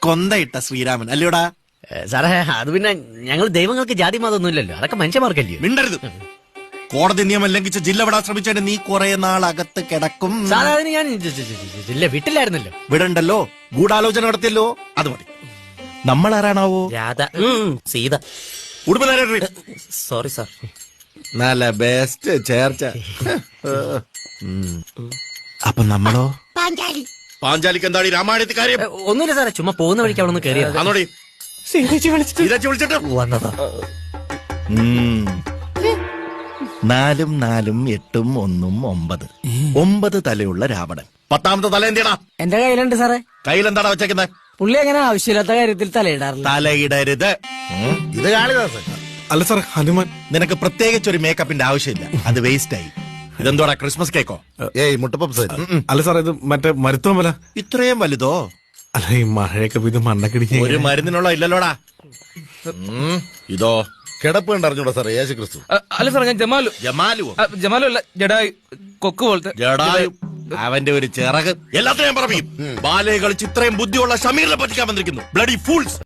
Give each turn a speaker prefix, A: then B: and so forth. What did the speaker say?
A: കൊന്തയിട്ട ശ്രീരാമൻ അല്ലയോടാ?
B: സാറേ അത് പിന്നെ ഞങ്ങൾ ദൈവങ്ങൾക്ക് ജാതി മതമൊന്നുമില്ലല്ലോ, അതൊക്കെ മനുഷ്യന്മാർക്കല്ലയോ.
A: മിണ്ടരുത്. കോടതി നിയമം ലംഘിച്ച് ജില്ല വിടാൻ ശ്രമിച്ചതിന് നീ കുറെ നാൾ അകത്ത് കിടക്കും.
B: സാറേ അതിന് ഞാൻ ഇല്ല വീട്ടിലായിരുന്നല്ലോ.
A: വിടണ്ടല്ലോ, ഗൂഢാലോചന നടത്തിയല്ലോ, അത് മതി. നമ്മൾ ആരാണാവോ?
C: രാധ സീത.
A: ഉടുപ്പ് നേരെ.
C: Sorry sir.
A: നല്ല ബെസ്റ്റ് ചേർച്ച. അപ്പൊ നമ്മളോ? പാഞ്ചാലിക്ക് എന്താണ് ഈ രാമായണത്തിൽ കാര്യം?
B: ഒന്നുമില്ല സാറേ, ചുമ്മാ പോകുന്ന വഴിക്ക് അവിടെ നിന്ന് കയറിയത്.
A: ആന്നോടി വിളിച്ചിട്ട്
C: വന്നതാ.
A: 4 4 8 1 9 തലയുള്ള രാവണൻ. 10ാമത്തെ തല എന്തിനാ?
D: എന്റെ കയ്യിലുണ്ട് സാറേ.
A: കയ്യിലെന്താടാ വെച്ചേക്കുന്നത്?
D: പുള്ളി അങ്ങനെ ആവശ്യമില്ലാത്ത കാര്യത്തിൽ തലയിടാറില്ല.
A: തലയിടരുത്. ഇത് കാളിദാസൻ.
E: അല്ല സാർ, ഹനുമാൻ.
A: നിനക്ക് പ്രത്യേകിച്ച് ഒരു മേക്കപ്പിന്റെ ആവശ്യമില്ല, അത് വേസ്റ്റ് ആയി. ഇതെന്തോടാ, ക്രിസ്മസ് കേക്കോ?
E: ഏയ് മുട്ടപ്പപ്സ്. അല്ല സാർ, ഇത് മറ്റേ മരുത്തോമല.
A: ഇത്രയും വലുതോ?
E: അല്ല, ഈ മഴയൊക്കെ ഇത് മണ്ണക്കിടിഞ്ഞ
A: ഒരു മരുന്നിനുള്ള ഇല്ലല്ലോടാ. ഇതോ
F: കിടപ്പ് കണ്ടറിഞ്ഞൂടാ സാറേ, യേശു ക്രിസ്തു.
G: അല്ല സാറേ, ഞാൻ ജമാലു.
A: ജമാലുവോ?
G: ജമാലു അല്ല, ജഡായു, കൊക്ക് പോലത്തെ.
A: ജഡായു, അവന്റെ ഒരു ചിറക്. എല്ലാത്തിനും ഞാൻ പറയും. ബാലയെ കളിച്ച് ഇത്രയും ബുദ്ധിയുള്ള ഷമീറിനെ പറ്റിക്കാൻ വന്നിരിക്കുന്നു. Bloody fools.